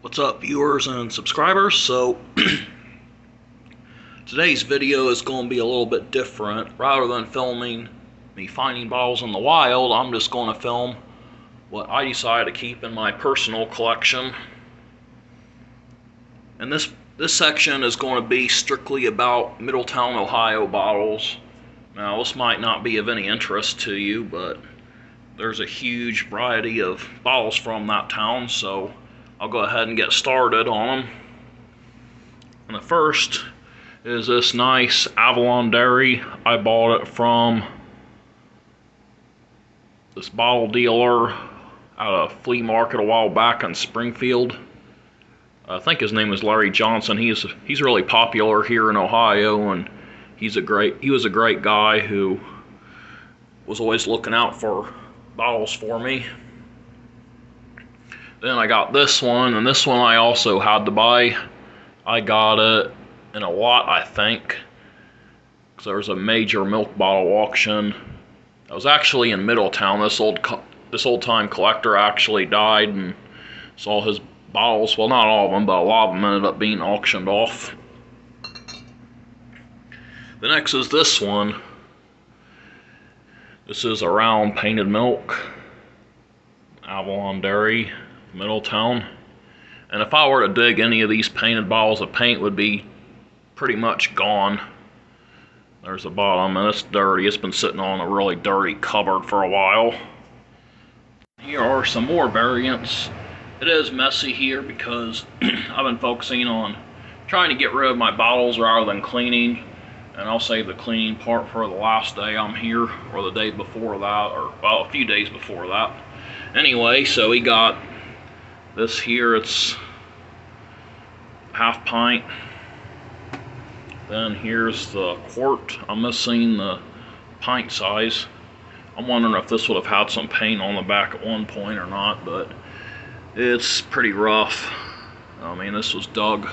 What's up, viewers and subscribers? So today's video is going to be a little bit different. Rather than filming me finding bottles in the wild, I'm just going to film what I decided to keep in my personal collection. And this section is going to be strictly about Middletown Ohio bottles. Now, this might not be of any interest to you, but there's a huge variety of bottles from that town, so I'll go ahead and get started on them. And the first is this nice Avalon Dairy. I bought it from this bottle dealer at a flea market a while back in Springfield. I think his name is Larry Johnson. He's really popular here in Ohio, and he was a great guy who was always looking out for bottles for me. Then I got this one, and this one I also had to buy. I got it in a lot, I think, because there was a major milk bottle auction. I was actually in Middletown. This old time collector actually died, and saw his bottles, well, not all of them, but a lot of them ended up being auctioned off. The next is this one. This is a round painted milk, Avalon Dairy, Middletown. And if I were to dig, any of these painted bottles of paint would be pretty much gone. There's the bottom, and it's dirty. It's been sitting on a really dirty cupboard for a while. Here are some more variants. It is messy here because I've been focusing on trying to get rid of my bottles rather than cleaning, and I'll save the cleaning part for the last day I'm here, or the day before that, or well, a few days before that. Anyway, so we got this here. It's half pint. Then here's the quart. I'm missing the pint size. I'm wondering if this would have had some paint on the back at one point or not, but it's pretty rough. I mean, this was dug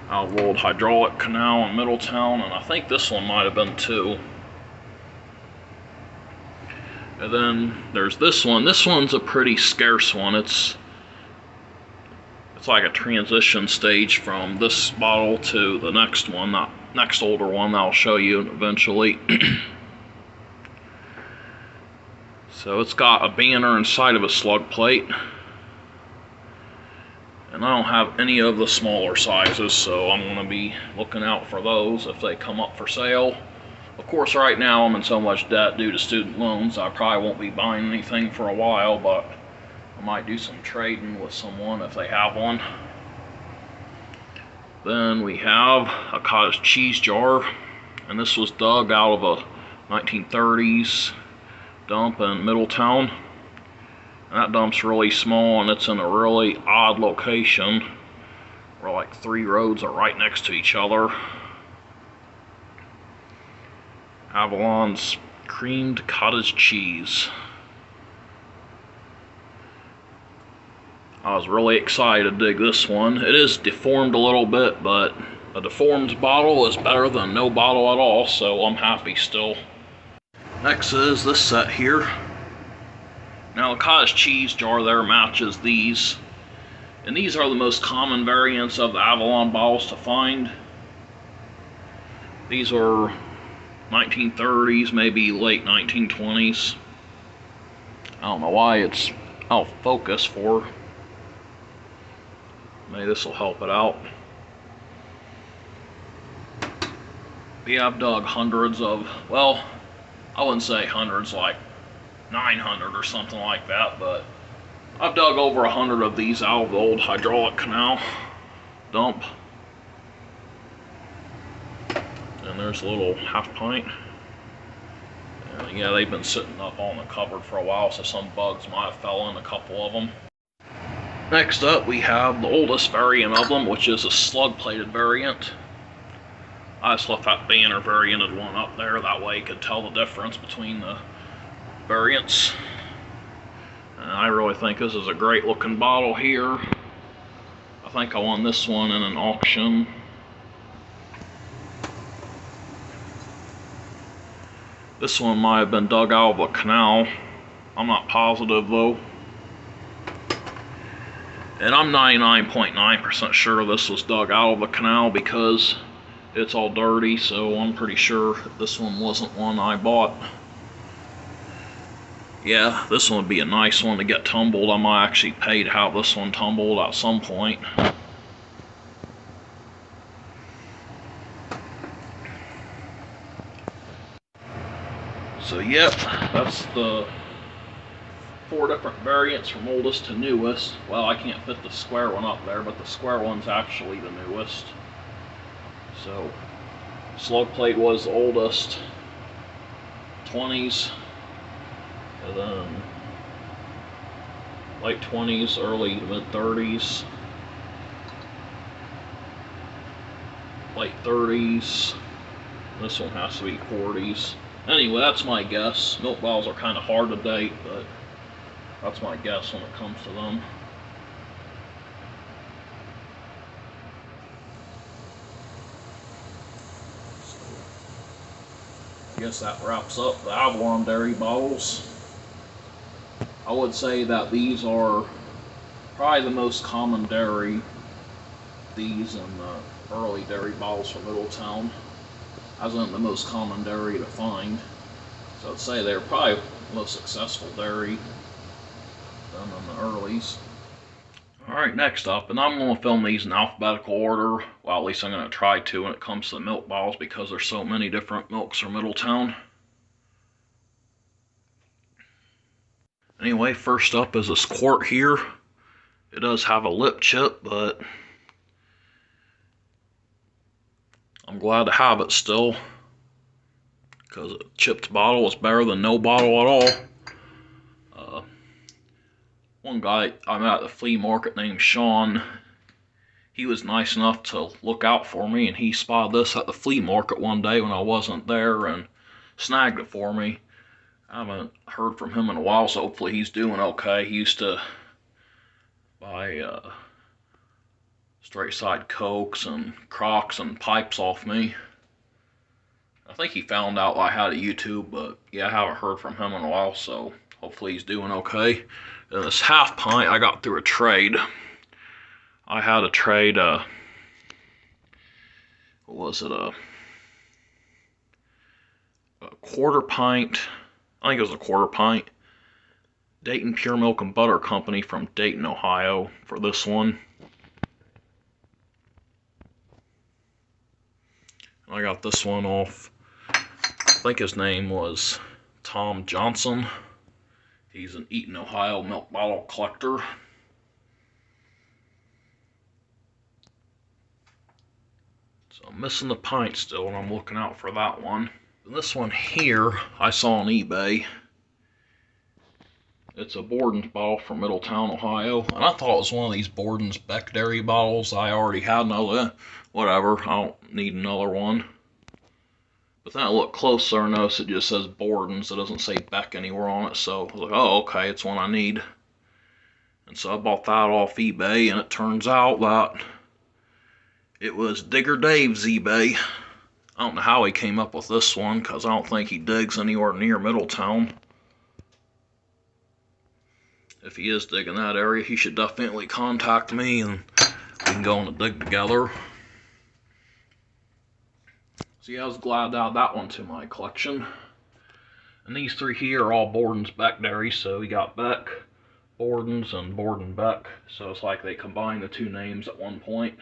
out of the old hydraulic canal in Middletown, and I think this one might have been too. And then there's this one. This one's a pretty scarce one. It's like a transition stage from this bottle to the next one, that next older one that I'll show you eventually. So it's got a banner inside of a slug plate. And I don't have any of the smaller sizes, so I'm going to be looking out for those if they come up for sale. Of course, right now I'm in so much debt due to student loans, I probably won't be buying anything for a while, but I might do some trading with someone if they have one. Then we have a Cottage Cheese Jar, and this was dug out of a 1930s dump in Middletown. And that dump's really small, and it's in a really odd location where like 3 roads are right next to each other. Avalon's creamed cottage cheese. I was really excited to dig this one. It is deformed a little bit, but a deformed bottle is better than no bottle at all, so I'm happy still. Next is this set here. Now, the Cottage Cheese Jar there matches these, and these are the most common variants of the Avalon bottles to find. These are 1930s, maybe late 1920s. I don't know why it's out of focus for. Maybe this will help it out. I've dug hundreds of, well, I wouldn't say hundreds, like 900 or something like that, but I've dug over 100 of these out of the old hydraulic canal dump. And there's a little half pint. And yeah, they've been sitting up on the cupboard for a while, so some bugs might have fell in a couple of them. Next up, we have the oldest variant of them, which is a slug-plated variant. I just left that banner varianted one up there, that way you could tell the difference between the variants. And I really think this is a great looking bottle here. I think I won this one in an auction. This one might have been dug out of a canal. I'm not positive though. And I'm 99.9% sure this was dug out of the canal because it's all dirty, so I'm pretty sure this one wasn't one I bought. Yeah, this one would be a nice one to get tumbled. I might actually pay to have this one tumbled at some point. So yep, that's the 4 different variants from oldest to newest. Well, I can't fit the square one up there, but the square one's actually the newest. So, slug plate was the oldest, 20s, and then late 20s, early to mid 30s, late 30s. This one has to be 40s. Anyway, that's my guess. Milk bottles are kind of hard to date, but that's my guess when it comes to them. I guess that wraps up the Avalon Dairy bottles. I would say that these are probably the most common dairy, these and the early dairy bottles from Middletown, as in the most common dairy to find. So I'd say they're probably the most successful dairy than in the earlies. Alright, next up, and I'm going to film these in alphabetical order. Well, at least I'm going to try to when it comes to the milk bottles because there's so many different milks from Middletown. Anyway, first up is this quart here. It does have a lip chip, but I'm glad to have it still, because a chipped bottle is better than no bottle at all. One guy I met at the flea market named Sean, he was nice enough to look out for me, and he spotted this at the flea market one day when I wasn't there and snagged it for me. I haven't heard from him in a while, so hopefully he's doing okay. He used to buy straight side Cokes and Crocs and pipes off me. I think he found out I had a YouTube, but yeah, I haven't heard from him in a while, so hopefully he's doing okay. And this half pint I got through a trade. I had a trade, what was it, a quarter pint, I think it was a quarter pint, Dayton Pure Milk and Butter Company from Dayton, Ohio for this one. I got this one off, I think his name was Tom Johnson. He's an Eaton, Ohio milk bottle collector. So I'm missing the pint still, and I'm looking out for that one. And this one here I saw on eBay. It's a Borden's bottle from Middletown, Ohio, and I thought it was one of these Borden's Beck Dairy bottles. I already had another, whatever, I don't need another one. But then I look closer and notice it just says Borden's. It doesn't say Beck anywhere on it, so I was like, oh, okay, it's one I need. And so I bought that off eBay, and it turns out that it was Digger Dave's eBay. I don't know how he came up with this one, because I don't think he digs anywhere near Middletown. If he is digging that area, he should definitely contact me, and we can go on a dig together. So yeah, I was glad to add that one to my collection. And these three here are all Borden's Beck Dairy, so we got Beck, Borden's, and Borden Beck. So it's like they combined the two names at one point.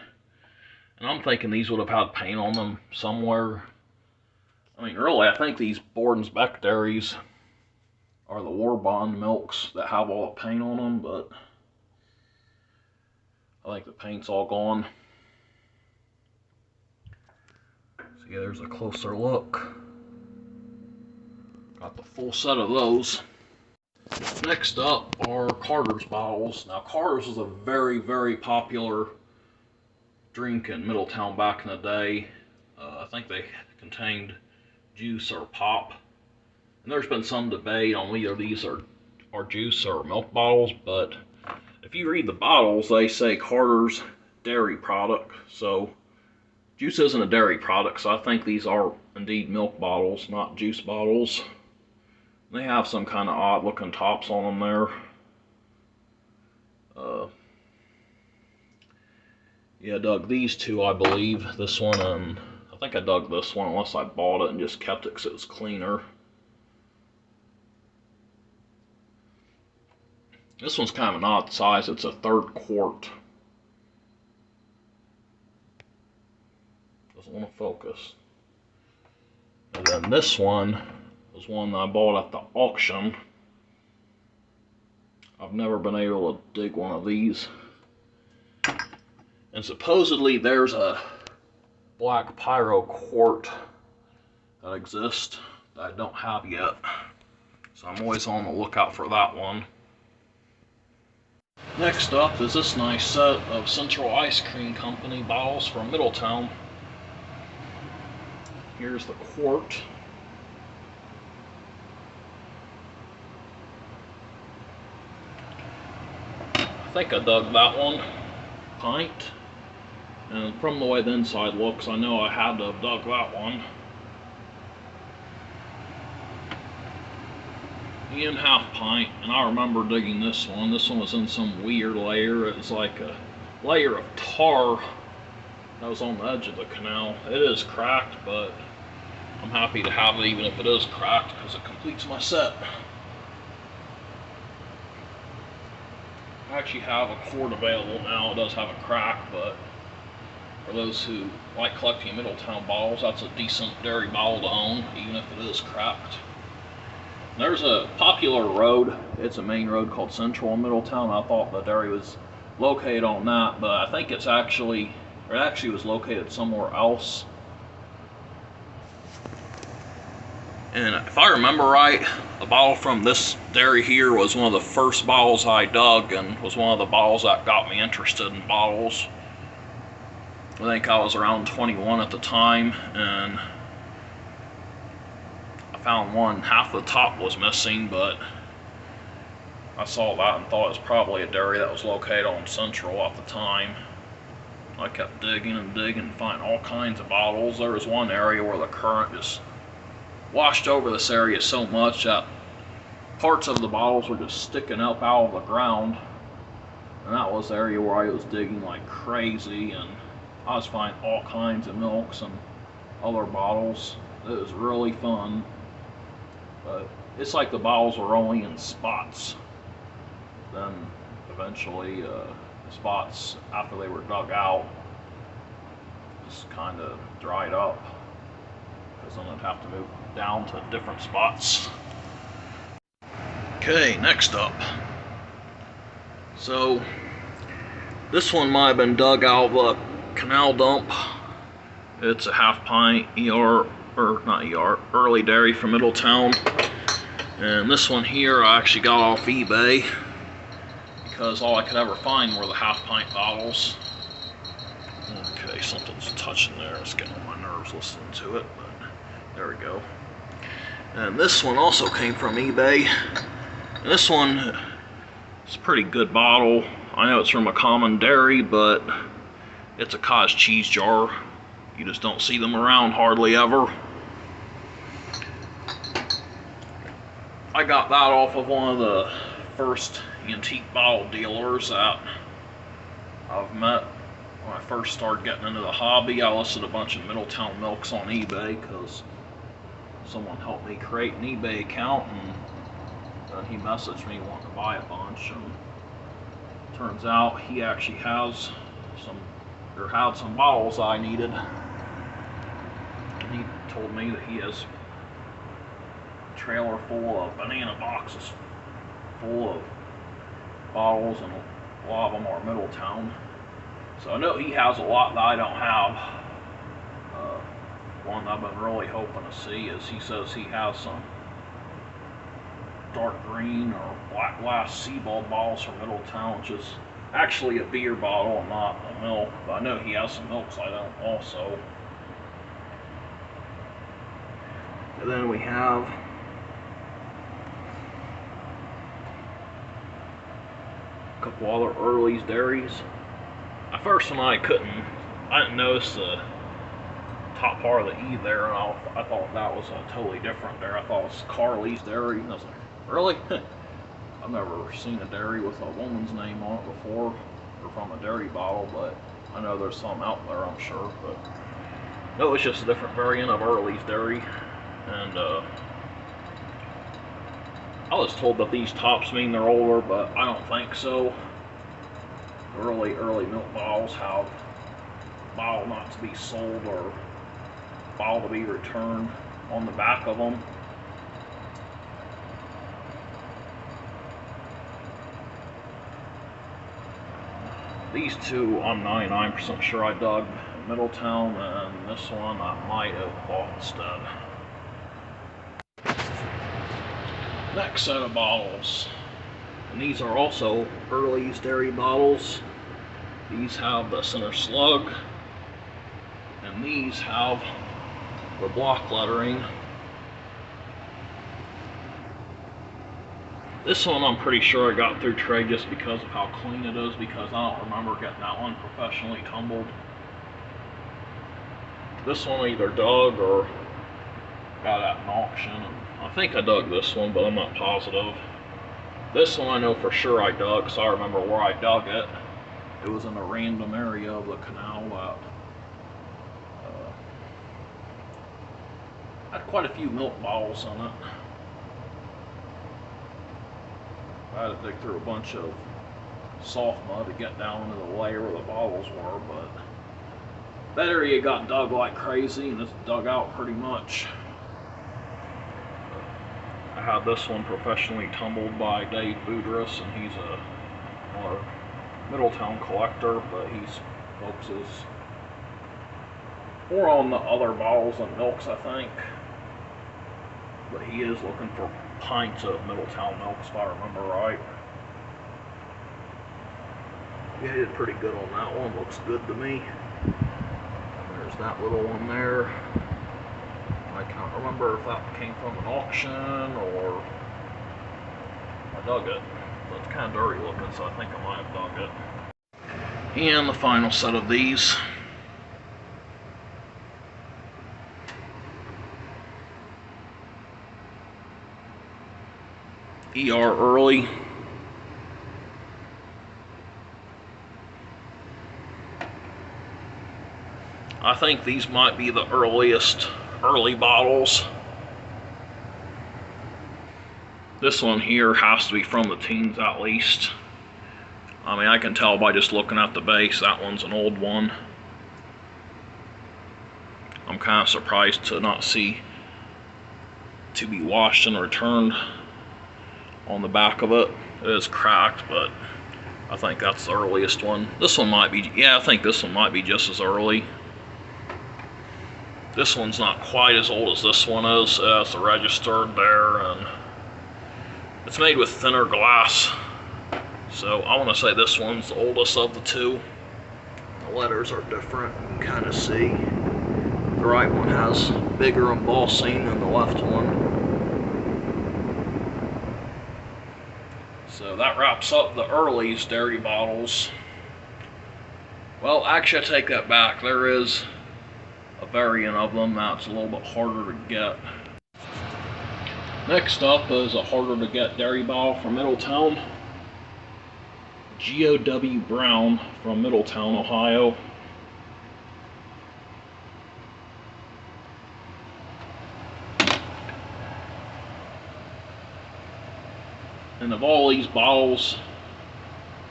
And I'm thinking these would have had paint on them somewhere. I mean, really, I think these Borden's Beck Dairies are the War Bond milks that have all the paint on them, but I think the paint's all gone. So yeah, there's a closer look. Got the full set of those. Next up are Carter's bottles. Now, Carter's was a very, very popular drink in Middletown back in the day. I think they contained juice or pop. And there's been some debate on whether these are juice or milk bottles, but if you read the bottles, they say Carter's dairy product. So juice isn't a dairy product, so I think these are indeed milk bottles, not juice bottles. They have some kind of odd looking tops on them there. Yeah, I dug these two, I believe. This one and I think I dug this one unless I bought it and just kept it because it was cleaner. This one's kind of an odd size. It's a 1/3 quart. Doesn't want to focus. And then this one was one that I bought at the auction. I've never been able to dig one of these. And supposedly there's a black pyro quart that exists that I don't have yet. So I'm always on the lookout for that one. Next up is this nice set of Central Ice Cream Company bottles from Middletown. Here's the quart. I think I dug that one, pint. And from the way the inside looks, I know I had to have dug that one. And half pint, and I remember digging this one. This one was in some weird layer. It was like a layer of tar that was on the edge of the canal. It is cracked, but I'm happy to have it even if it is cracked because it completes my set. I actually have a quart available now. It does have a crack, but for those who like collecting Middletown bottles, that's a decent dairy bottle to own, even if it is cracked. There's a popular road. It's a main road called Central in Middletown. I thought the dairy was located on that, but I think it actually was located somewhere else. And if I remember right, the bottle from this dairy here was one of the first bottles I dug and was one of the bottles that got me interested in bottles. I think I was around 21 at the time, and I found one. Half the top was missing, but I saw that and thought it was probably a dairy that was located on Central at the time. I kept digging and digging and finding all kinds of bottles. There was one area where the current just washed over this area so much that parts of the bottles were just sticking up out of the ground. And that was the area where I was digging like crazy, and I was finding all kinds of milks and other bottles. It was really fun. But it's like the bottles were only in spots. Then eventually the spots, after they were dug out, just kind of dried up. Because then I'd have to move down to different spots. Okay, next up. So this one might have been dug out of a canal dump. It's a half pint early dairy from Middletown. And this one here I actually got off eBay because all I could ever find were the half pint bottles. Okay, something's touching there. It's getting on my nerves listening to it, but there we go. And this one also came from eBay. And this one is a pretty good bottle. I know it's from a common dairy, but it's a Cottage Cheese Jar. You just don't see them around hardly ever. I got that off of one of the first antique bottle dealers that I've met when I first started getting into the hobby. I listed a bunch of Middletown milks on eBay because someone helped me create an eBay account, and then he messaged me wanting to buy a bunch, and turns out he actually has had some bottles I needed. And he told me that he has a trailer full of banana boxes full of bottles, and a lot of them are Middletown. So I know he has a lot that I don't have. One I've been really hoping to see is he says he has some dark green or black glass Seaball bottles from Middletown, which is actually a beer bottle and not a milk, but I know he has some milks I don't also. And then we have a couple other Early's dairies. At first when I didn't notice the top part of the E there, and I thought that was a totally different dairy. I thought it was Carly's Dairy, and I was like, really? I've never seen a dairy with a woman's name on it before, or from a dairy bottle, but I know there's some out there, I'm sure, but no, it's just a different variant of Early's Dairy. And I was told that these tops mean they're older, but I don't think so. Early milk bottles have bottle not to be sold or bottle to be returned on the back of them. These two, I'm 99% sure I dug in Middletown, and this one I might have bought instead. Next set of bottles, and these are also Early's Dairy bottles. These have the center slug, and these have the block lettering. This one I'm pretty sure I got through trade just because of how clean it is, because I don't remember getting that one professionally tumbled. This one I either dug or got at an auction, and I think I dug this one, but I'm not positive. This one I know for sure I dug, so I remember where I dug it. It was in a random area of the canal that had quite a few milk bottles in it. I had to dig through a bunch of soft mud to get down into the layer where the bottles were, but that area got dug like crazy, and it's dug out pretty much. I had this one professionally tumbled by Dave Boudris, and he's another Middletown collector, but he focuses more on the other bottles and milks, I think. But he is looking for pints of Middletown milks, if I remember right. Yeah, he did pretty good on that one. Looks good to me. There's that little one there. I can't remember if that came from an auction or I dug it. But it's kind of dirty looking, so I think I might have dug it. And the final set of these. ER Early. I think these might be the earliest early bottles. This one here has to be from the teens at least. I mean, I can tell by just looking at the base, that one's an old one. I'm kind of surprised to not see to be washed and returned on the back of it. It is cracked, but I think that's the earliest one. This one might be, yeah, I think this one might be just as early. This one's not quite as old as this one is. It's registered there, and it's made with thinner glass. So I want to say this one's the oldest of the two. The letters are different, you can kind of see. The right one has bigger embossing than the left one. So that wraps up the Early's Dairy bottles. Well, actually I take that back. There is a variant of them that's a little bit harder to get. Next up is a harder to get dairy bottle from Middletown. G.O.W. Brown from Middletown, Ohio. And of all these bottles,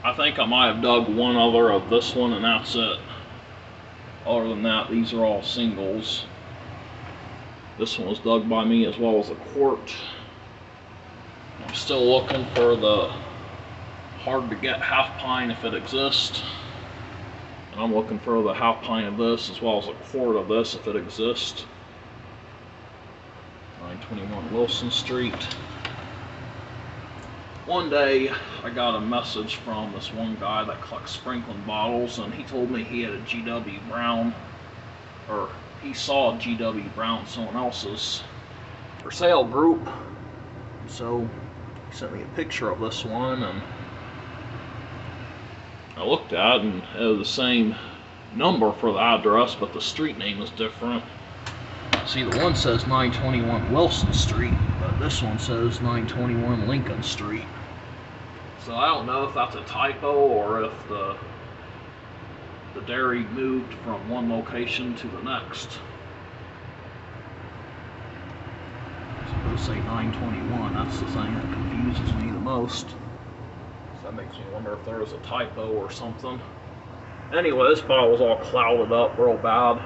I think I might have dug one other of this one, and that's it. Other than that, these are all singles. This one was dug by me as well as a quart. I'm still looking for the hard to get half pint if it exists. And I'm looking for the half pint of this as well as a quart of this if it exists. 921 Wilson Street. One day I got a message from this one guy that collects sprinkling bottles, and he told me he had a G.W. Brown, or he saw a G.W. Brown in someone else's for sale group. So he sent me a picture of this one, and I looked at it, and it was the same number for the address, but the street name is different. See, the one says 921 Wilson Street, but this one says 921 Lincoln Street. So I don't know if that's a typo or if the the dairy moved from one location to the next. So say 921, that's the thing that confuses me the most. So that makes me wonder if there was a typo or something. Anyway, this bottle was all clouded up real bad.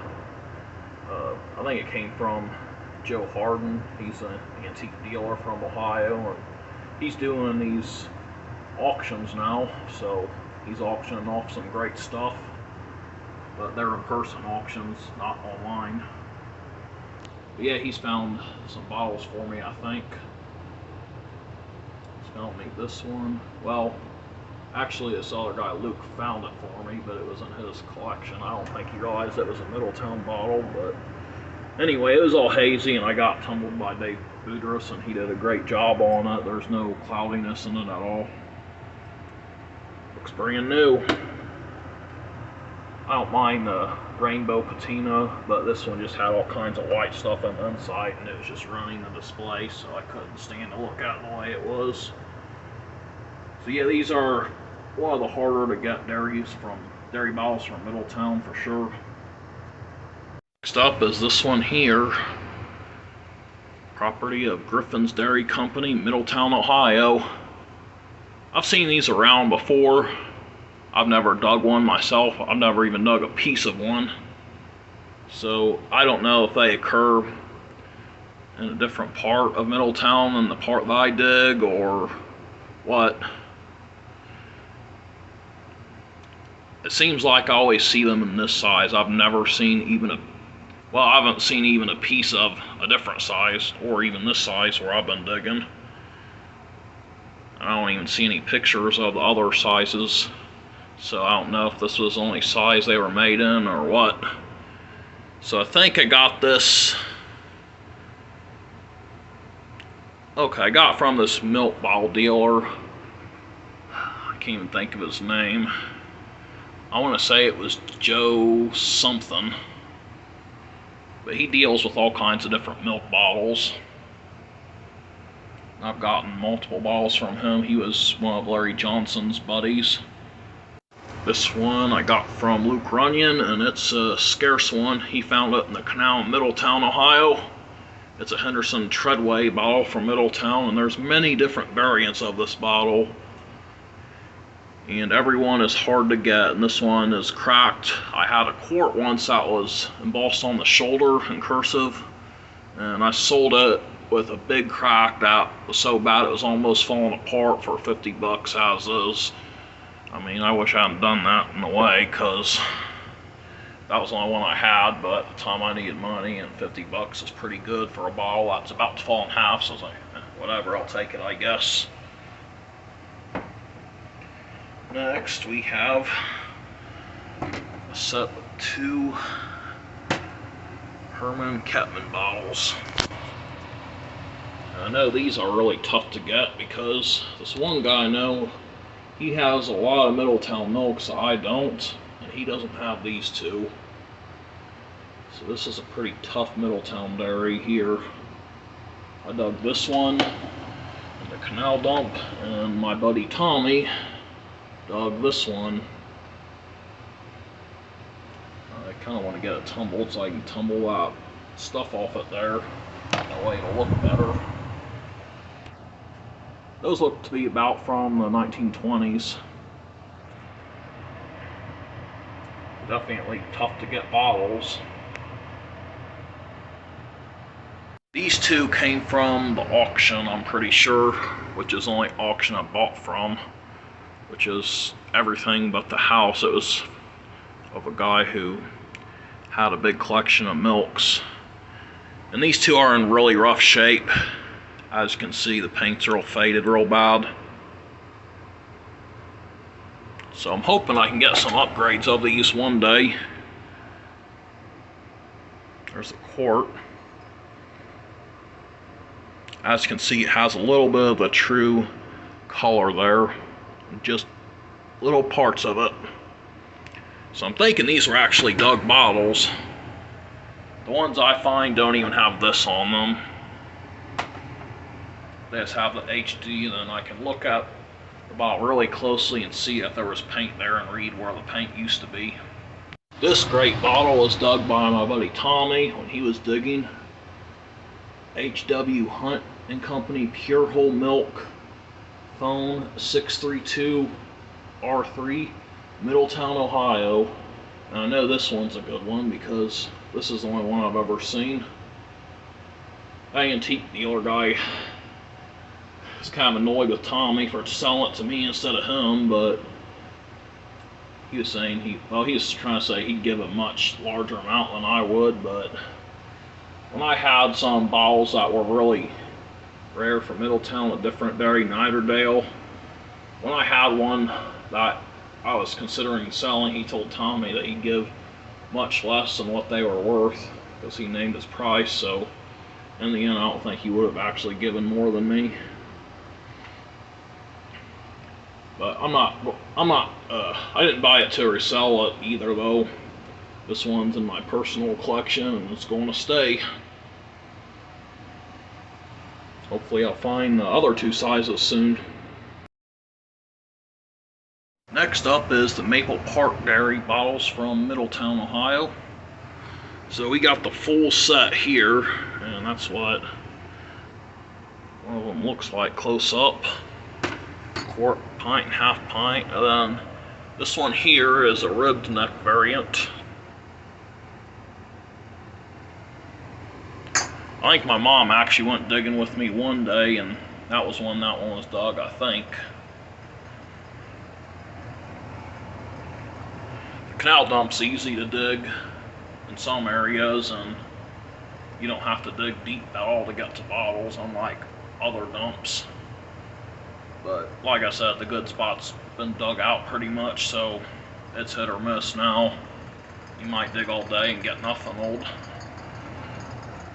I think it came from Joe Harden. He's an antique dealer from Ohio, and he's doing these auctions now, so he's auctioning off some great stuff, but they're in-person auctions, not online. But yeah, he's found some bottles for me, I think. He's found me this one. Well, actually this other guy, Luke, found it for me, but it was in his collection. I don't think he realized it was a Middletown bottle, but anyway, it was all hazy, and I got tumbled by Dave Boudris, and he did a great job on it. There's no cloudiness in it at all. Looks brand new. I don't mind the rainbow patina, but this one just had all kinds of white stuff on the inside, and it was just running the display, so I couldn't stand to look at it the way it was. So yeah, these are one of the harder to get dairy bottles from Middletown for sure. Next up is this one here, property of Griffin's Dairy Company, Middletown, Ohio. I've seen these around before. I've never dug one myself. I've never even dug a piece of one. So I don't know if they occur in a different part of Middletown than the part that I dig or what. It seems like I always see them in this size. I've never seen even I haven't seen even a piece of a different size, or even this size where I've been digging. I don't even see any pictures of the other sizes, so I don't know if this was the only size they were made in or what. So I think I got this, okay, I got from this milk bottle dealer. I can't even think of his name. I want to say it was Joe something. But he deals with all kinds of different milk bottles. I've gotten multiple bottles from him. He was one of Larry Johnson's buddies. This one I got from Luke Runyon, and it's a scarce one. He found it in the canal in Middletown, Ohio. It's a Henderson Treadway bottle from Middletown, and there's many different variants of this bottle. And every one is hard to get, and this one is cracked. I had a quart once that was embossed on the shoulder in cursive, and I sold it with a big crack that was so bad it was almost falling apart for 50 bucks as is. I mean, I wish I hadn't done that in a way, because that was the only one I had, but at the time I needed money, and 50 bucks is pretty good for a bottle that's about to fall in half, so I was like, whatever, I'll take it, I guess. Next, we have a set of 2 Herman Catman bottles. I know these are really tough to get because this one guy I know, he has a lot of Middletown milks that I don't, and he doesn't have these 2. So this is a pretty tough Middletown dairy here. I dug this one in the canal dump, and my buddy Tommy dug this one. I kind of want to get it tumbled so I can tumble that stuff off it there. That way it'll look better. Those look to be about from the 1920s. Definitely tough to get bottles. These 2 came from the auction, I'm pretty sure, which is the only auction I bought from, which is everything but the house. It was of a guy who had a big collection of milks. And these 2 are in really rough shape. As you can see, the paint's real faded real bad. So I'm hoping I can get some upgrades of these one day. There's a quart. As you can see, it has a little bit of the true color there. Just little parts of it. So I'm thinking these were actually dug bottles. The ones I find don't even have this on them. They just have the HD, and then I can look at the bottle really closely and see if there was paint there and read where the paint used to be. This great bottle was dug by my buddy Tommy when he was digging. H.W. Hunt and Company Pure Whole Milk. Phone 632-R3, Middletown, Ohio. And I know this one's a good one because this is the only one I've ever seen. That antique dealer guy was kind of annoyed with Tommy for selling it to me instead of him, but he was saying he was trying to say he'd give a much larger amount than I would. But when I had some bottles that were really rare from Middletown, a different dairy, Niderdale, when I had one that I was considering selling, he told Tommy that he'd give much less than what they were worth because he named his price. So in the end, I don't think he would have actually given more than me. But I didn't buy it to resell it either, though. This one's in my personal collection and it's going to stay. Hopefully I'll find the other two sizes soon. Next up is the Maple Park Dairy bottles from Middletown, Ohio. So we got the full set here, and that's what one of them looks like close up. Quart, pint, and half pint. And then this one here is a ribbed neck variant. I think my mom actually went digging with me one day, and that was when that one was dug, I think. The canal dump's easy to dig in some areas, and you don't have to dig deep at all to get to bottles, unlike other dumps. But like I said, the good spot's been dug out pretty much, so it's hit or miss now. You might dig all day and get nothing old.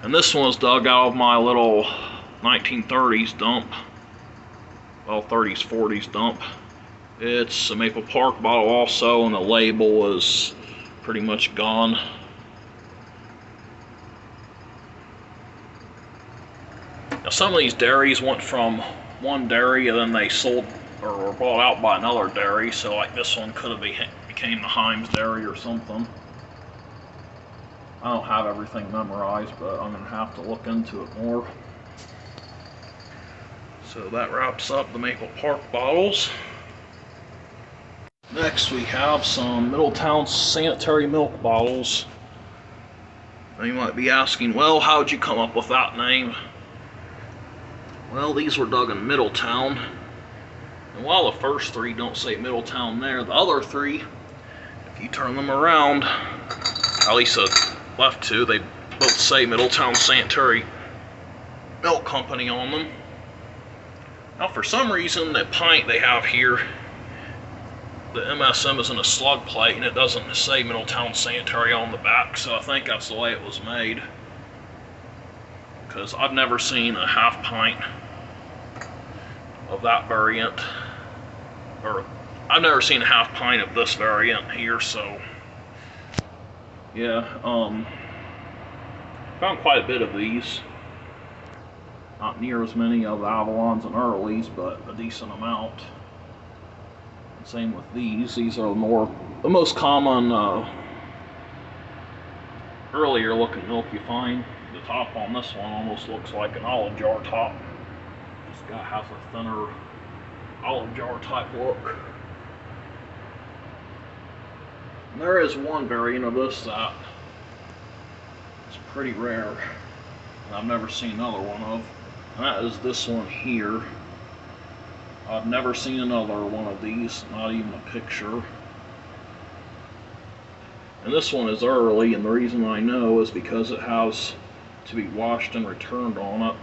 And this one was dug out of my little 1930s dump. Well, 30s, 40s dump. It's a Maple Park bottle also, and the label is pretty much gone. Now some of these dairies went from one dairy and then they sold or were bought out by another dairy, so like this one could have became the Himes Dairy or something. I don't have everything memorized, but I'm going to have to look into it more. So that wraps up the Maple Park bottles. Next we have some Middletown Sanitary milk bottles. Now you might be asking, well, how'd you come up with that name? Well, these were dug in Middletown. And while the first three don't say Middletown there, the other three, if you turn them around, at least the left two, they both say Middletown Sanitary Milk Company on them. Now for some reason, the pint they have here, the MSM is in a slug plate and it doesn't say Middletown Sanitary on the back, so I think that's the way it was made. Because I've never seen a half pint of that variant, or I've never seen a half pint of this variant here, so yeah, found quite a bit of these. Not near as many of the Avalons and Earlys, but a decent amount. Same with these. These are the most common earlier looking milk you find. The top on this one almost looks like an olive jar top. It's got half a thinner olive jar type look. And there is one variant of this that is pretty rare, and I've never seen another one of, and that is this one here. I've never seen another one of these, not even a picture. And this one is early, and the reason I know is because it has to be washed and returned on it.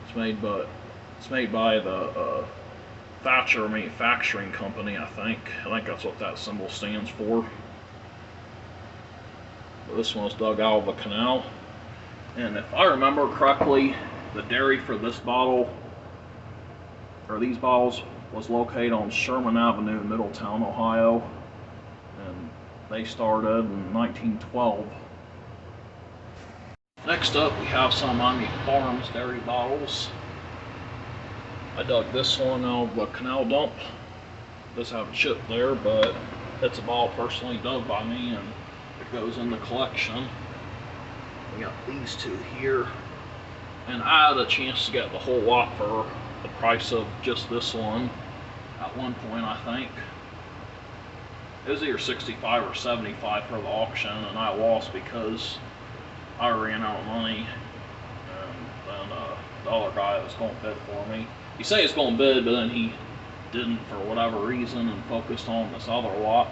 It's made by the Thatcher Manufacturing Company, I think. I think that's what that symbol stands for. But this one was dug out of a canal. And if I remember correctly, the dairy for this bottle, or these bottles, was located on Sherman Avenue in Middletown, Ohio. And they started in 1912. Next up, we have some Miami Farms dairy bottles. I dug this one out of the canal dump. Does have a chip there, but it's a bottle personally dug by me, and that goes in the collection. We got these two here, and I had a chance to get the whole lot for the price of just this one at one point, I think. It was either 65 or 75 for the auction, and I lost because I ran out of money. And then the other guy that was going to bid for me, he said he was going to bid, but then he didn't for whatever reason and focused on this other lot.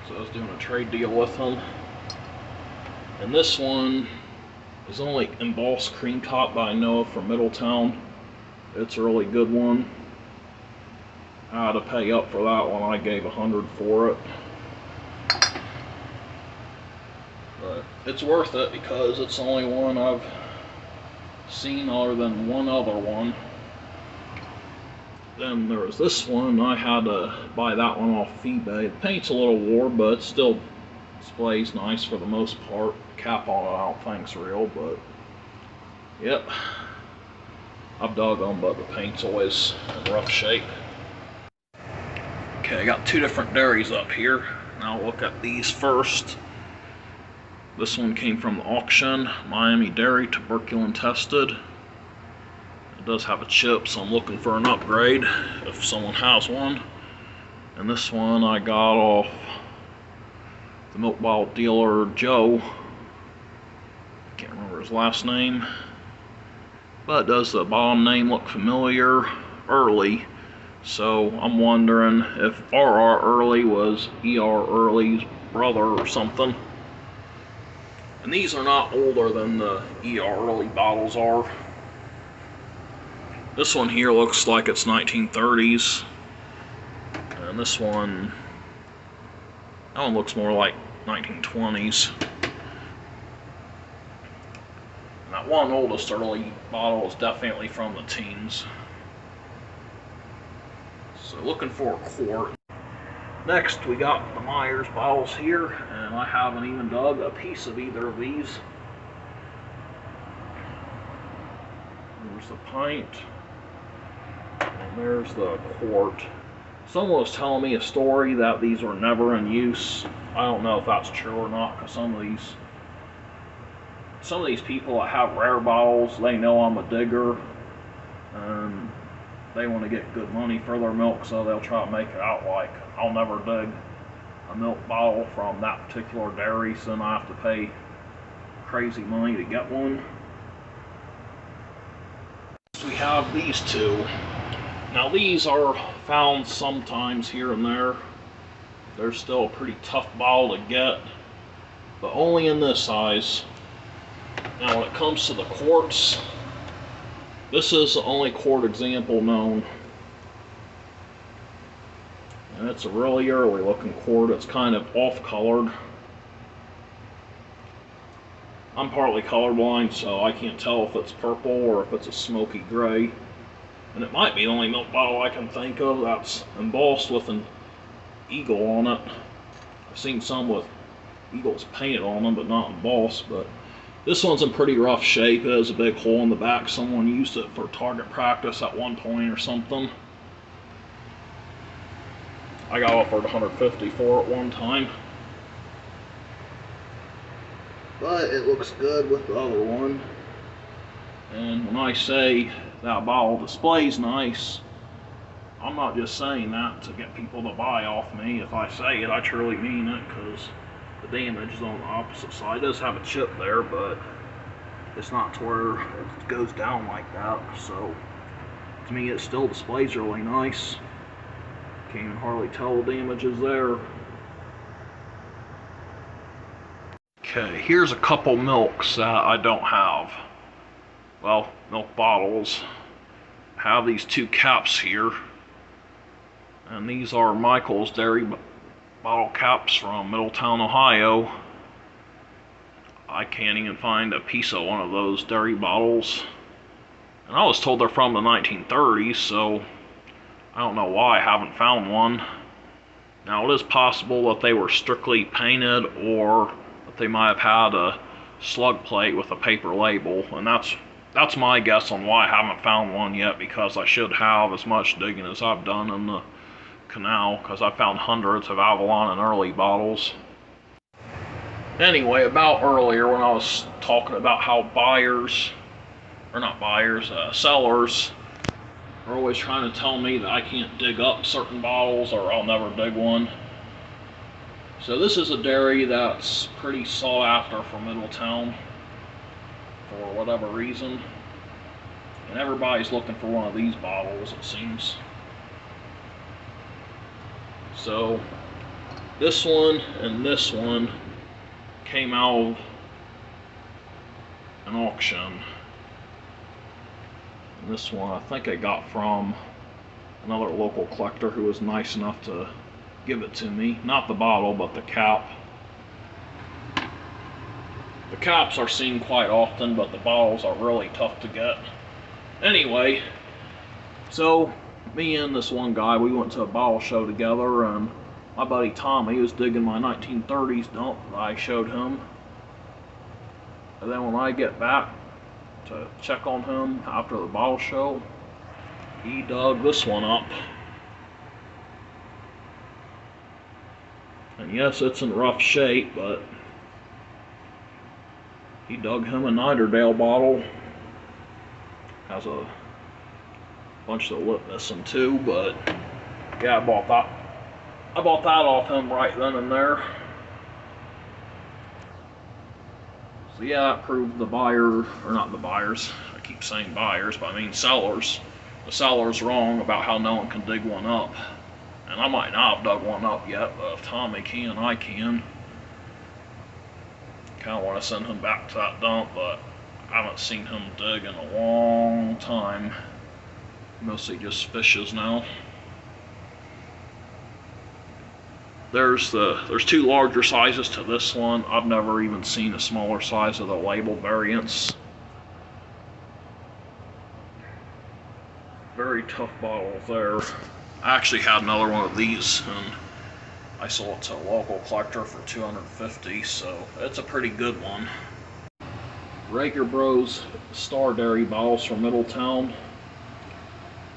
So I was doing a trade deal with him. And this one is only embossed cream top by Noah from Middletown. It's a really good one. I had to pay up for that one. I gave $100 for it. But it's worth it because it's the only one I've seen other than one other one. Then there was this one. I had to buy that one off eBay. The paint's a little worn, but it still displays nice for the most part. Cap on it I don't think's real, but yep. I've dug them, but the paint's always in rough shape. Okay, I got two different dairies up here. Now look at these first. This one came from the auction, Miami Dairy, tuberculin tested. It does have a chip, so I'm looking for an upgrade if someone has one. And this one I got off the milk bottle dealer, Joe. Can't remember his last name. But does the bottom name look familiar? Early. So I'm wondering if R.R. Early was E.R. Early's brother or something. And these are not older than the E.R. Early bottles are. This one here looks like it's 1930s. And this one, that one looks more like 1920s. And that one oldest early bottle is definitely from the teens. So looking for a quart. Next we got the Myers bottles here, and I haven't even dug a piece of either of these. There's the pint, and there's the quart. Someone was telling me a story that these were never in use. I don't know if that's true or not, because some of these people that have rare bottles, they know I'm a digger, and they want to get good money for their milk, so they'll try to make it out like I'll never dig a milk bottle from that particular dairy, so then I have to pay crazy money to get one. So we have these two. Now these are found sometimes here and there. They're still a pretty tough bottle to get, but only in this size. Now when it comes to the quartz, this is the only quart example known. And it's a really early looking quart. It's kind of off colored. I'm partly colorblind, so I can't tell if it's purple or if it's a smoky gray. And it might be the only milk bottle I can think of that's embossed with an eagle on it. I've seen some with eagles painted on them, but not embossed. But this one's in pretty rough shape. It has a big hole in the back. Someone used it for target practice at one point or something. I got offered $150 for it one time. But it looks good with the other one. And when I say that bottle displays nice, I'm not just saying that to get people to buy off me. If I say it, I truly mean it, because the damage is on the opposite side. It does have a chip there, but it's not to where it goes down like that. So to me, it still displays really nice. Can't even hardly tell the damage is there. Okay, here's a couple milks that I don't have. Well, milk bottles. I have these two caps here. And these are Michael's Dairy bottle caps from Middletown, Ohio. I can't even find a piece of one of those dairy bottles. And I was told they're from the 1930s, so I don't know why I haven't found one. Now it is possible that they were strictly painted, or that they might have had a slug plate with a paper label, and that's my guess on why I haven't found one yet, because I should have, as much digging as I've done in the canal because I found hundreds of Avalon and early bottles. Anyway, about earlier when I was talking about how sellers are always trying to tell me that I can't dig up certain bottles or I'll never dig one. So this is a dairy that's pretty sought after for Middletown for whatever reason. And everybody's looking for one of these bottles, it seems. So this one and this one came out of an auction. And this one I think I got from another local collector who was nice enough to give it to me. Not the bottle, but the cap. The caps are seen quite often, but the bottles are really tough to get. Anyway, so me and this one guy, we went to a bottle show together, and my buddy Tommy was digging my 1930s dump that I showed him. And then when I get back to check on him after the bottle show, he dug this one up. And yes, it's in rough shape, but he dug him a Nightingale bottle. Has a bunch of the lip missing too, but yeah, I bought that off him right then and there. So yeah, that proved the buyer, or not the buyers, I keep saying buyers, but I mean sellers. The seller's wrong about how no one can dig one up. And I might not have dug one up yet, but if Tommy can, I can. Kind of want to send him back to that dump, but I haven't seen him dig in a long time. Mostly just fishes now. There's two larger sizes to this one. I've never even seen a smaller size of the label variants. Very tough bottles there. I actually had another one of these, and I sold it to a local collector for $250, so it's a pretty good one. Rager Bros Star Dairy bottles from Middletown.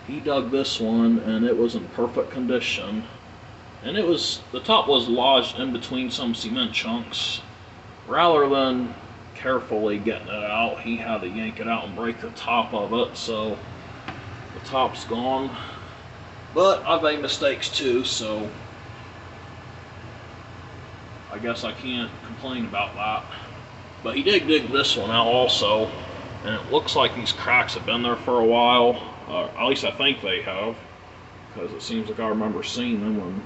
He dug this one, and it was in perfect condition. And the top was lodged in between some cement chunks. Rather than carefully getting it out, he had to yank it out and break the top of it, so the top's gone. But I've made mistakes too, so I guess I can't complain about that. But he did dig this one out also, and it looks like these cracks have been there for a while. At least I think they have, because it seems like I remember seeing them when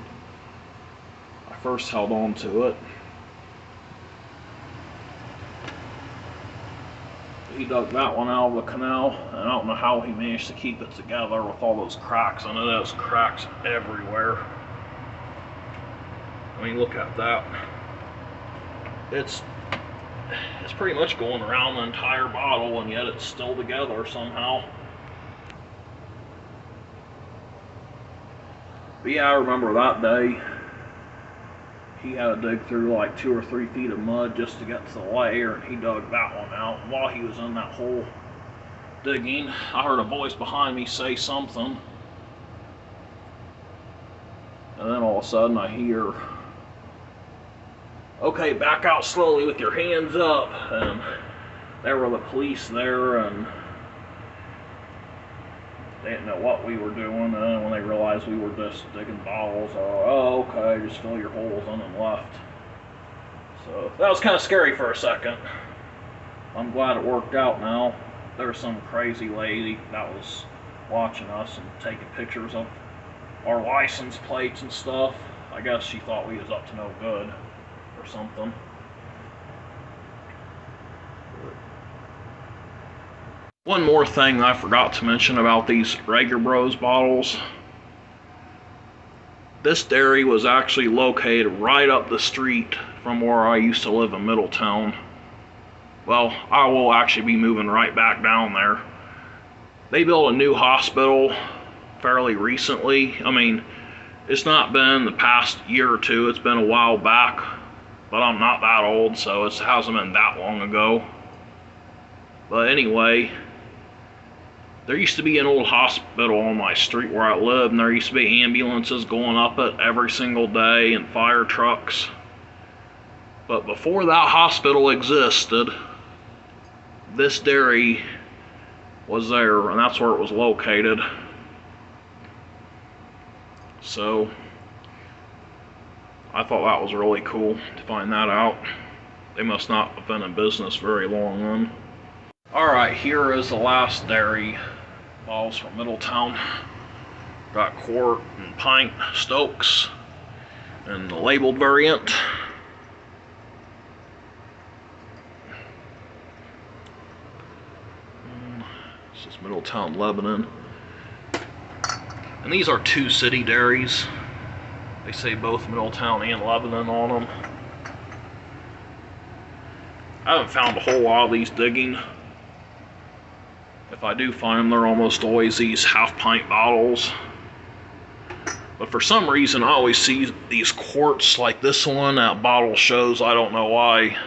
I first held on to it. He dug that one out of the canal, and I don't know how he managed to keep it together with all those cracks in it. There's cracks everywhere. I mean, look at that. It's pretty much going around the entire bottle, and yet it's still together somehow. But yeah, I remember that day. He had to dig through like 2 or 3 feet of mud just to get to the layer, and he dug that one out. And while he was in that hole digging, I heard a voice behind me say something. And then all of a sudden I hear, "Okay, back out slowly with your hands up." And there were the police there, and they didn't know what we were doing. And then when they realized we were just digging bottles, oh, okay, just fill your holes in and left. So that was kind of scary for a second. I'm glad it worked out now. There was some crazy lady that was watching us and taking pictures of our license plates and stuff. I guess she thought we was up to no good or something. One more thing I forgot to mention about these Rager Bros bottles. This dairy was actually located right up the street from where I used to live in Middletown. Well, I will actually be moving right back down there. They built a new hospital fairly recently. I mean, it's not been the past year or two, it's been a while back, but I'm not that old, so it hasn't been that long ago. But anyway, There used to be an old hospital on my street where I lived, and there used to be ambulances going up it every single day and fire trucks. But before that hospital existed, this dairy was there, and that's where it was located. So I thought that was really cool to find that out. They must not have been in business very long then. Alright, here is the last dairy bottles from Middletown. Got quart and pint Stokes and the labeled variant. This is Middletown, Lebanon. And these are two city dairies. They say both Middletown and Lebanon on them. I haven't found a whole lot of these digging. If I do find them, they're almost always these half-pint bottles. But for some reason, I always see these quarts like this one at bottle shows. I don't know why.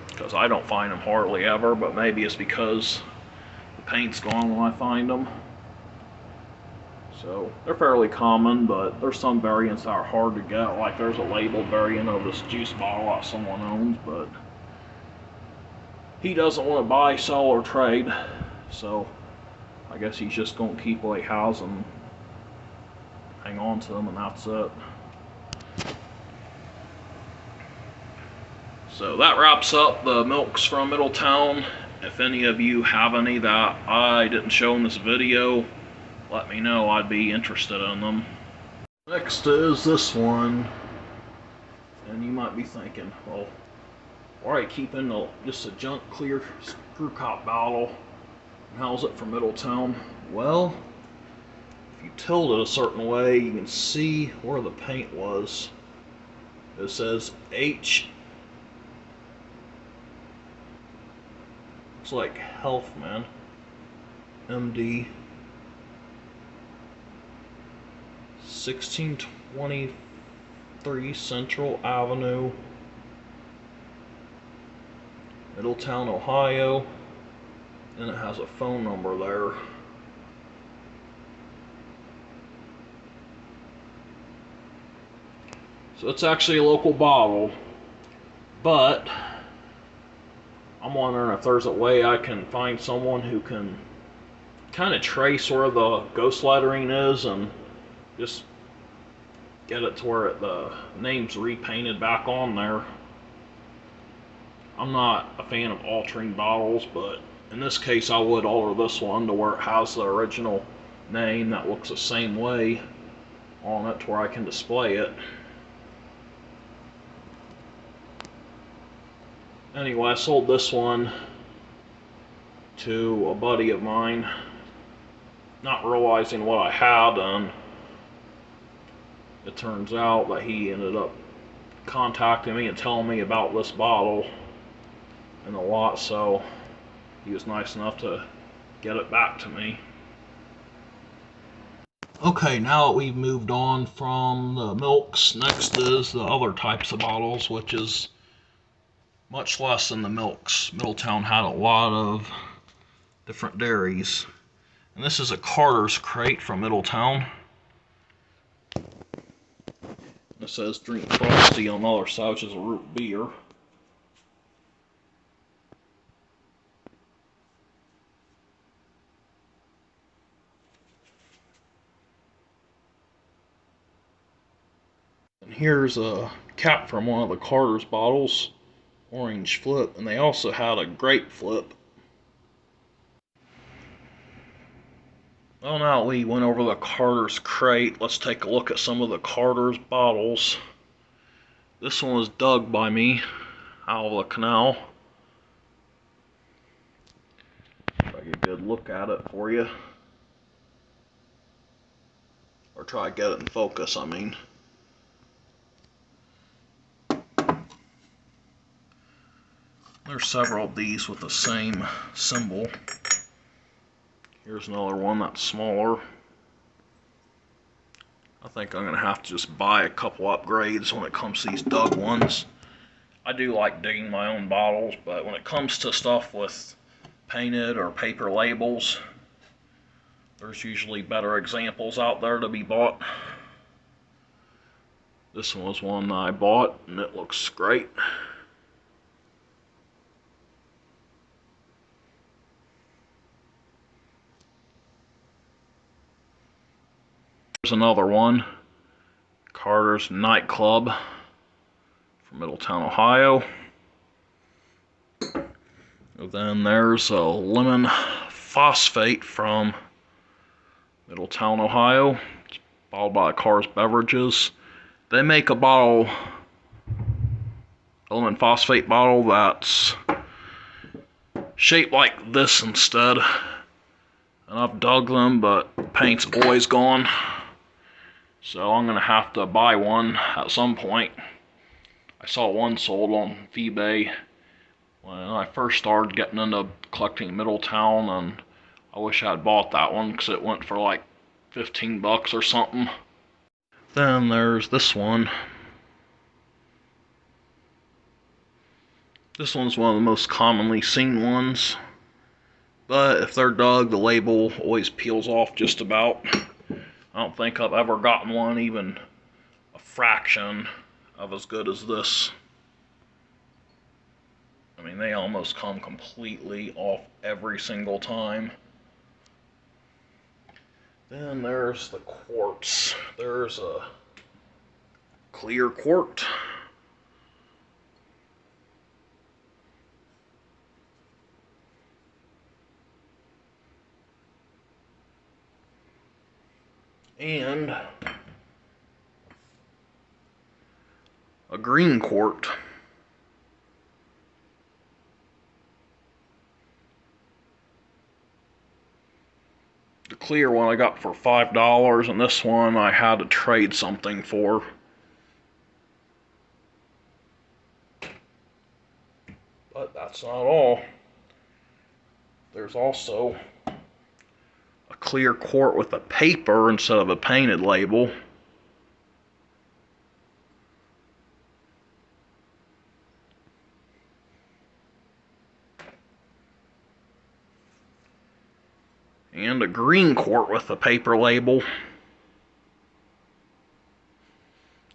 Because I don't find them hardly ever, but maybe it's because the paint's gone when I find them. So they're fairly common, but there's some variants that are hard to get. Like there's a labeled variant of this juice bottle that someone owns, but he doesn't want to buy, sell, or trade. So I guess he's just going to keep what he has and hang on to them, and that's it. So that wraps up the milks from Middletown. If any of you have any that I didn't show in this video, let me know. I'd be interested in them. Next is this one. And you might be thinking, well, why are you keeping just a junk clear screw cap bottle? And how's it from Middletown? Well, if you tilt it a certain way, you can see where the paint was. It says H. It's like Health, man. MD. 1623 Central Avenue, Middletown, Ohio, and it has a phone number there. So it's actually a local bottle, but I'm wondering if there's a way I can find someone who can kind of trace where the ghost lettering is and just get it to where the name's repainted back on there. I'm not a fan of altering bottles, but in this case I would alter this one to where it has the original name that looks the same way on it to where I can display it. Anyway, I sold this one to a buddy of mine, not realizing what I had, and it turns out that he ended up contacting me and telling me about this bottle and a lot, so he was nice enough to get it back to me. Okay, now that we've moved on from the milks, next is the other types of bottles, which is much less than the milks. Middletown had a lot of different dairies. And this is a Carter's crate from Middletown. It says drink frosty on the other side, which is a root beer. And here's a cap from one of the Carter's bottles. Orange flip, and they also had a grape flip. Well, now we went over the Carter's crate, let's take a look at some of the Carter's bottles. This one was dug by me out of the canal. Try to get a good look at it for you. Or try to get it in focus, I mean. There's several of these with the same symbol. Here's another one that's smaller. I think I'm going to have to just buy a couple upgrades when it comes to these dug ones. I do like digging my own bottles, but when it comes to stuff with painted or paper labels. There's usually better examples out there to be bought. This one was one I bought, and it looks great. There's another one, Carter's Nightclub from Middletown, Ohio. And then there's a lemon phosphate from Middletown, Ohio. It's bottled by Quartz Beverages. They make a bottle, a lemon phosphate bottle that's shaped like this instead. And I've dug them, but paint's always gone. So I'm gonna have to buy one at some point. I saw one sold on eBay when I first started getting into collecting Middletown, and I wish I had bought that one because it went for like 15 bucks or something. Then there's this one. This one's one of the most commonly seen ones, but if they're dug, the label always peels off just about. I don't think I've ever gotten one even a fraction of as good as this. I mean, they almost come completely off every single time. Then there's the quartz. There's a clear quart. And a green quart. The clear one I got for $5, and this one I had to trade something for. But that's not all. There's also a clear quart with a paper instead of a painted label. And a green quart with a paper label.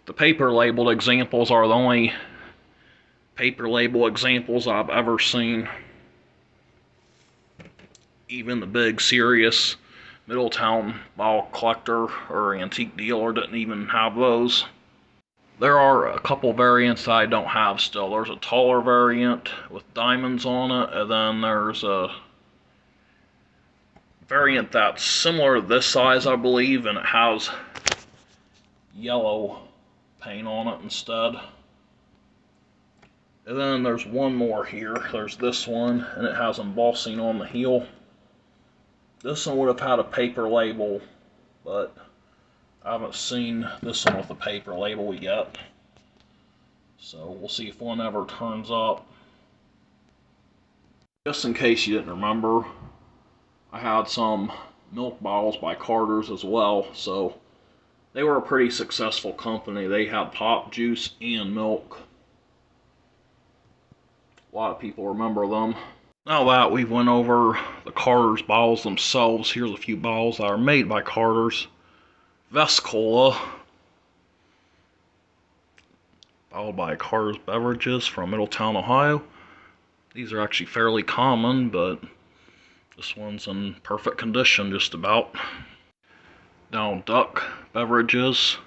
The paper labeled examples are the only paper label examples I've ever seen. Even the big serious Middletown bottle collector or antique dealer didn't even have those. There are a couple variants I don't have still. There's a taller variant with diamonds on it, and then there's a variant that's similar to this size, I believe, and it has yellow paint on it instead. And then there's one more here. There's this one, and it has embossing on the heel. This one would have had a paper label, but I haven't seen this one with a paper label yet. So we'll see if one ever turns up. Just in case you didn't remember, I had some milk bottles by Carter's as well, so they were a pretty successful company. They had pop, juice, and milk. A lot of people remember them. Now that we've went over the Carter's bottles themselves, here's a few bottles that are made by Carter's. Vescola, bottled by Carter's Beverages from Middletown, Ohio. These are actually fairly common, but this one's in perfect condition just about. Now Duck Beverages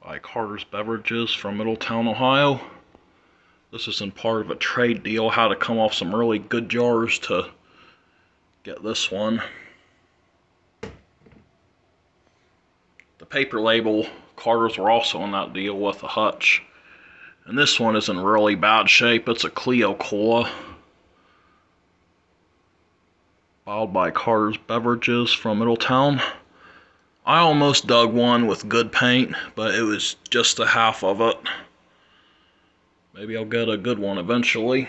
by Carter's Beverages from Middletown, Ohio. This is in part of a trade deal, how to come off some really good jars to get this one. The paper label Carter's were also in that deal with a hutch. And this one is in really bad shape. It's a Clio Cola, bottled by Carter's Beverages from Middletown. I almost dug one with good paint, but it was just a half of it. Maybe I'll get a good one eventually.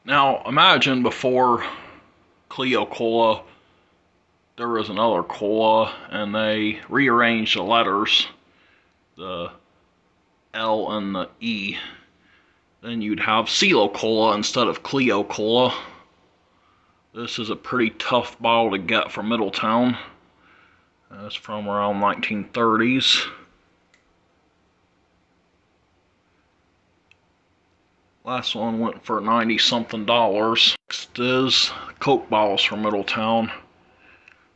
Now imagine before Clio Cola, there was another cola, and they rearranged the letters, the L and the E. then you'd have CeeLo Cola instead of Clio Cola. This is a pretty tough bottle to get from Middletown. It's from around 1930s. Last one went for $90-something. Next is Coke bottles from Middletown.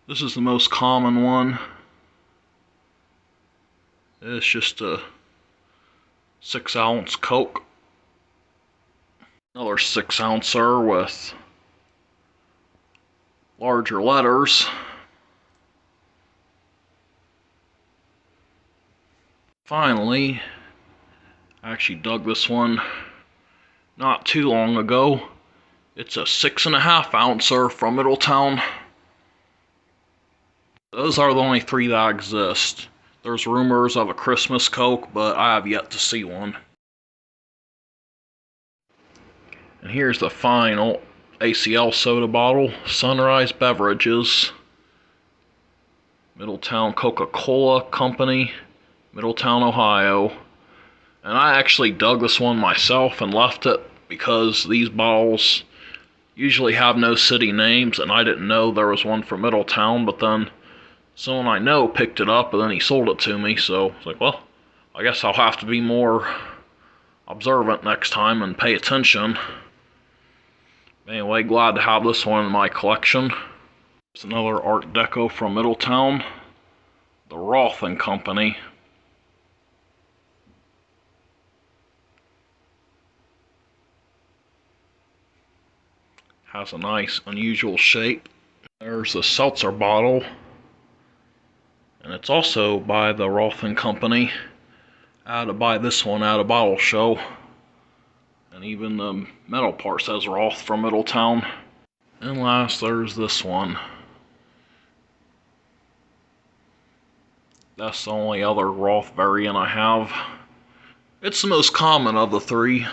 This is the most common one. It's just a 6-ounce Coke. Another 6-ouncer with larger letters. Finally, I actually dug this one not too long ago. It's a 6.5-ouncer from Middletown. Those are the only 3 that exist. There's rumors of a Christmas Coke, but I have yet to see one. And here's the final ACL soda bottle, Sunrise Beverages, Middletown Coca-Cola Company, Middletown, Ohio. And I actually dug this one myself and left it because these bottles usually have no city names, and I didn't know there was one from Middletown, but then someone I know picked it up and then he sold it to me, so it's like, well, I guess I'll have to be more observant next time and pay attention. Anyway, glad to have this one in my collection. There's another Art Deco from Middletown, the Roth & Company. Has a nice, unusual shape. There's a seltzer bottle, and it's also by the Roth & Company. I had to buy this one at a bottle show. And even the metal part says Roth from Middletown. And last, there's this one. That's the only other Roth variant I have. It's the most common of the 3.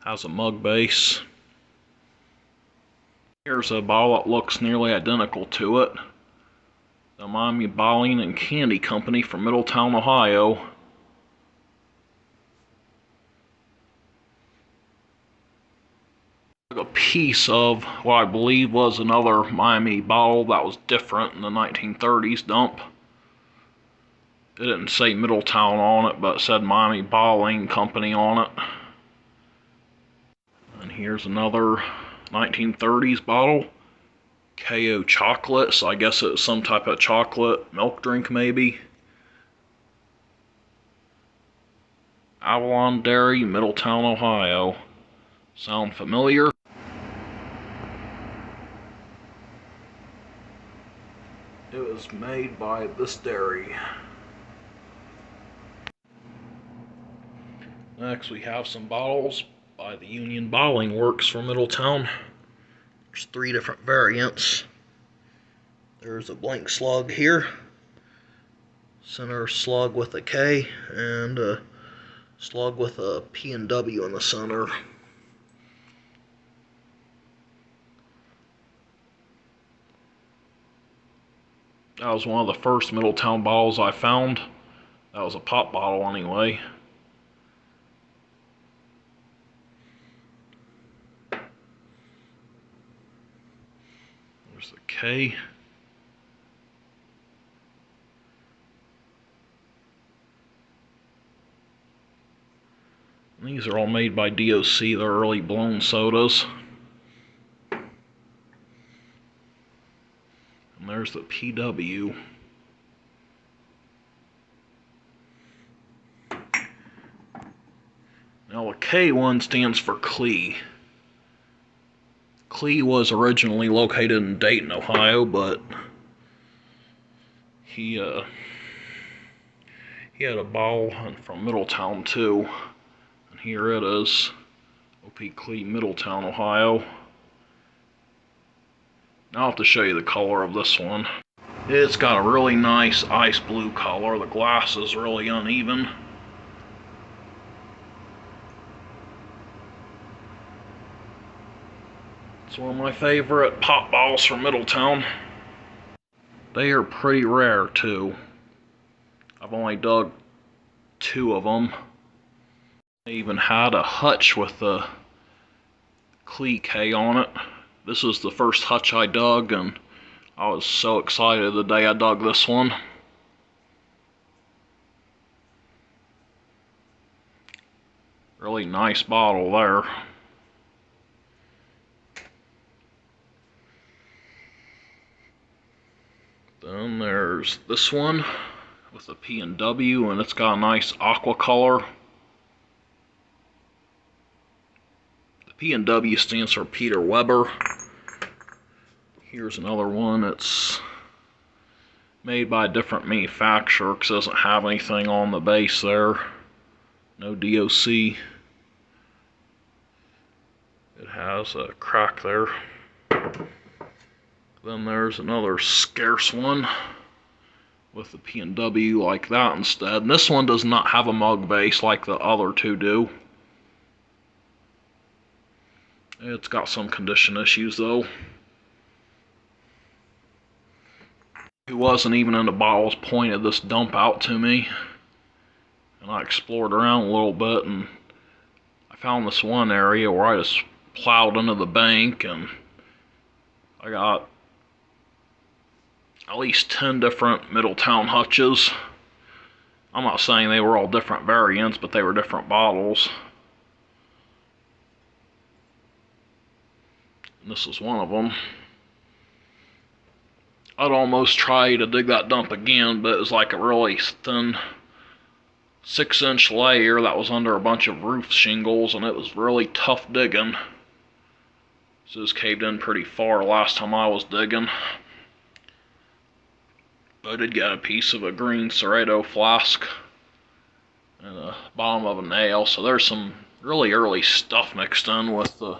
Has a mug base. Here's a bottle that looks nearly identical to it. The Miami Bottling and Candy Company from Middletown, Ohio. A piece of what I believe was another Miami bottle that was different in the 1930s dump. It didn't say Middletown on it, but it said Miami Bottling Company on it. And here's another 1930s bottle. KO chocolate, so I guess it was some type of chocolate milk drink maybe. Avalon Dairy, Middletown, Ohio. Sound familiar? It was made by this dairy. Next we have some bottles by the Union Bottling Works from Middletown. There's 3 different variants. There's a blank slug here, center slug with a K, and a slug with a P and W in the center. That was one of the first Middletown bottles I found. That was a pop bottle anyway. There's the K. And these are all made by DOC, they're early blown sodas. And there's the PW. Now the K one stands for Clee. Clee was originally located in Dayton, Ohio, but he had a bottle from Middletown too. And here it is, OP Clee, Middletown, Ohio. Now I'll have to show you the color of this one. It's got a really nice ice blue color. The glass is really uneven. It's one of my favorite pop bottles from Middletown. They are pretty rare too. I've only dug 2 of them. They even had a hutch with the clique on it. This is the first hutch I dug, and I was so excited the day I dug this one. Really nice bottle there. Then there's this one with a P&W, and it's got a nice aqua color. The P&W stands for Peter Weber. Here's another one. It's made by a different manufacturer because it doesn't have anything on the base there. No DOC. It has a crack there. Then there's another scarce one with the P&W like that instead. And this one does not have a mug base like the other two do. It's got some condition issues though. Who wasn't even in the bottles pointed this dump out to me. And I explored around a little bit, and I found this one area where I just plowed into the bank, and I got at least 10 different Middletown hutches. I'm not saying they were all different variants, but they were different bottles. And this is one of them. I'd almost try to dig that dump again, but it was like a really thin 6-inch layer that was under a bunch of roof shingles, and it was really tough digging. So this caved in pretty far last time I was digging. But I did get a piece of a green Cerrado flask and the bottom of a nail, so there's some really early stuff mixed in with the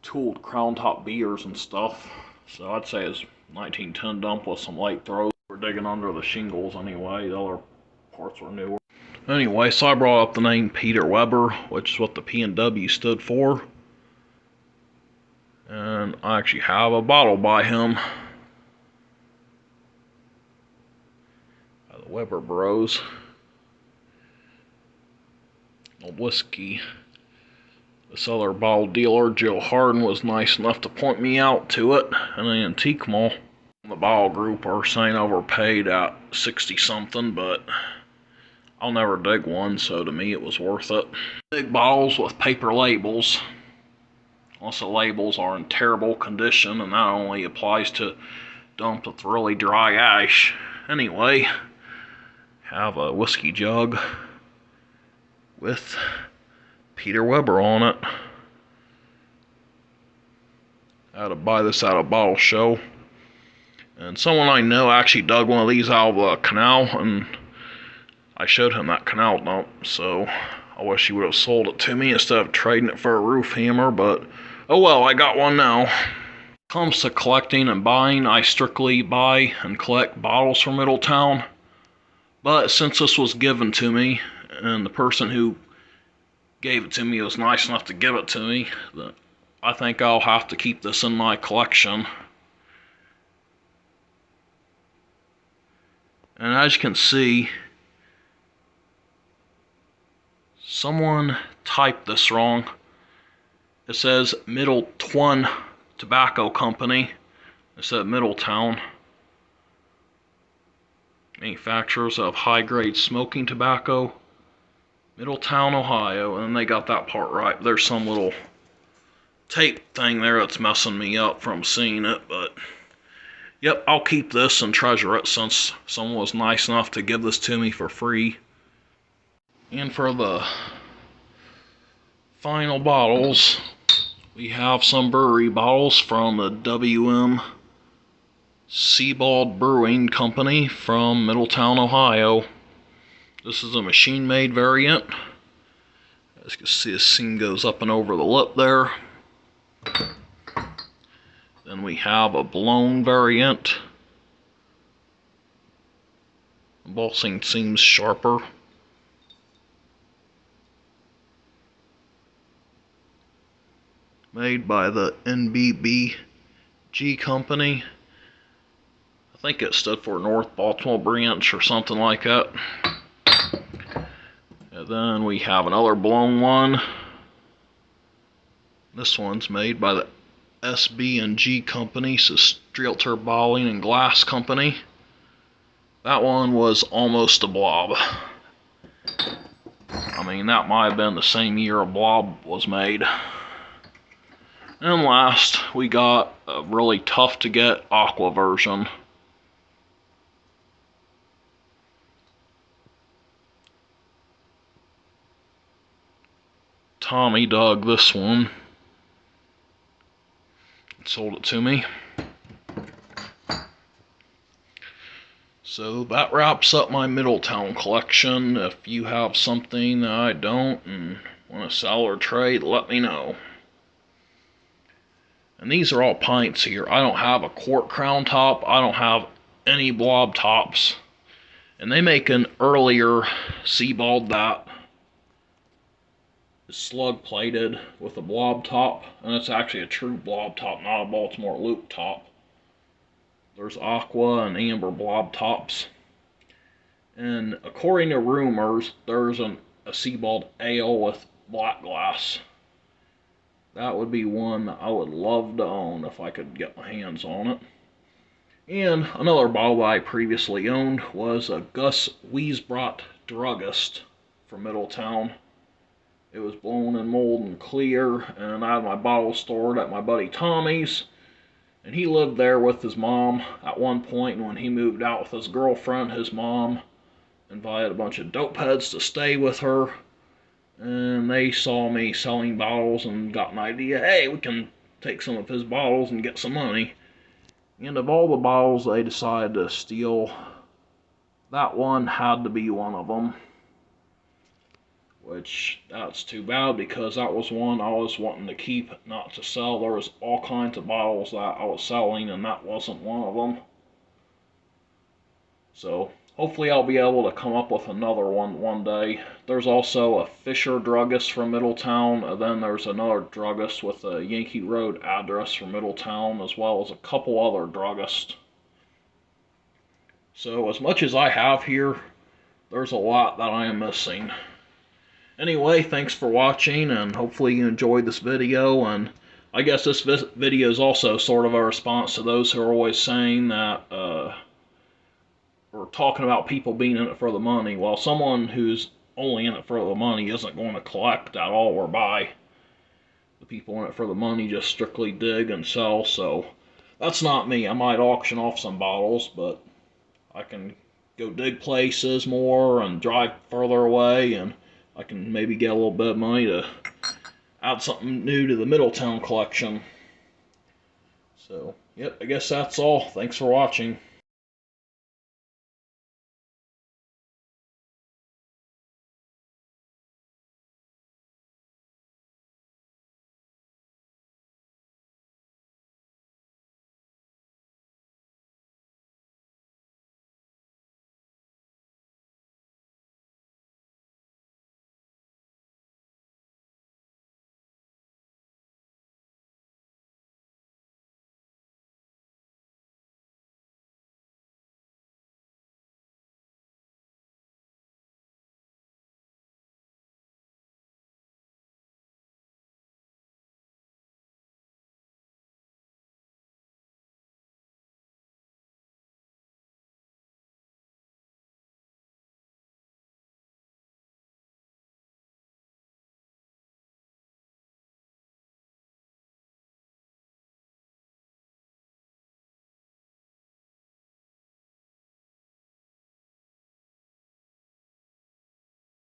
tooled crown top beers and stuff. So I'd say it's 1910 dump with some light throws. We're digging under the shingles anyway. The other parts were newer. Anyway, so I brought up the name Peter Weber, which is what the P&W stood for. And I actually have a bottle by him. By the Weber Bros. Old whiskey. This other bottle dealer, Joe Harden, was nice enough to point me out to it in an antique mall. The bottle group are saying overpaid at 60 something, but I'll never dig one, so to me it was worth it. Big bottles with paper labels. Unless the labels are in terrible condition, and that only applies to dump with really dry ash. Anyway, have a whiskey jug with Peter Weber on it. I had to buy this at a bottle show. And someone I know actually dug one of these out of a canal, and I showed him that canal dump, so I wish he would have sold it to me instead of trading it for a roof hammer, but oh well, I got one now. When it comes to collecting and buying, I strictly buy and collect bottles from Middletown. But since this was given to me, and the person who gave it to me was nice enough to give it to me, I think I'll have to keep this in my collection. And as you can see, someone typed this wrong. It says Middletown Tobacco Company instead of Middletown. Manufacturers of high-grade smoking tobacco, Middletown, Ohio, and they got that part right. There's some little tape thing there that's messing me up from seeing it, but yep, I'll keep this and treasure it since someone was nice enough to give this to me for free. And for the final bottles, we have some brewery bottles from the WM Sebald Brewing Company from Middletown, Ohio. This is a machine-made variant. As you can see, the seam goes up and over the lip there. Then we have a blown variant. Embossing seems sharper. Made by the NBBG company. I think it stood for North Baltimore Branch or something like that. Yeah, And then we have another blown one. This one's made by the SB&G company, so Streelter Bottling and Glass Company. That one was almost a blob. I mean, that might have been the same year a blob was made. And last, we got a really tough to get aqua version. Tommy dug this one. Sold it to me. So that wraps up my Middletown collection. If you have something that I don't and want to sell or trade, let me know. And these are all pints here. I don't have a quart crown top. I don't have any blob tops. And they make an earlier Seabald that is slug plated with a blob top. And it's actually a true blob top, not a Baltimore loop top. There's aqua and amber blob tops. And according to rumors, there's a Seabald ale with black glass. That would be one that I would love to own if I could get my hands on it. And another bottle that I previously owned was a Gus Wiesbrot Druggist from Middletown. It was blown in mold and clear, and I had my bottle stored at my buddy Tommy's. And he lived there with his mom at one point, and when he moved out with his girlfriend, his mom invited a bunch of dope heads to stay with her. And they saw me selling bottles and got an idea, hey, we can take some of his bottles and get some money. And of all the bottles they decided to steal, that one had to be one of them. Which, that's too bad, because that was one I was wanting to keep, not to sell. There was all kinds of bottles that I was selling, and that wasn't one of them. So, hopefully I'll be able to come up with another one day. There's also a Fisher druggist from Middletown, and then there's another druggist with a Yankee Road address from Middletown, as well as a couple other druggists. So, as much as I have here, there's a lot that I am missing. Anyway, thanks for watching, and hopefully you enjoyed this video. And I guess this video is also sort of a response to those who are always saying that we're talking about people being in it for the money. Well, someone who's only in it for the money isn't going to collect at all or buy. The people in it for the money just strictly dig and sell. So that's not me. I might auction off some bottles, but I can go dig places more and drive further away, and I can maybe get a little bit of money to add something new to the Middletown collection. So, yep, I guess that's all. Thanks for watching.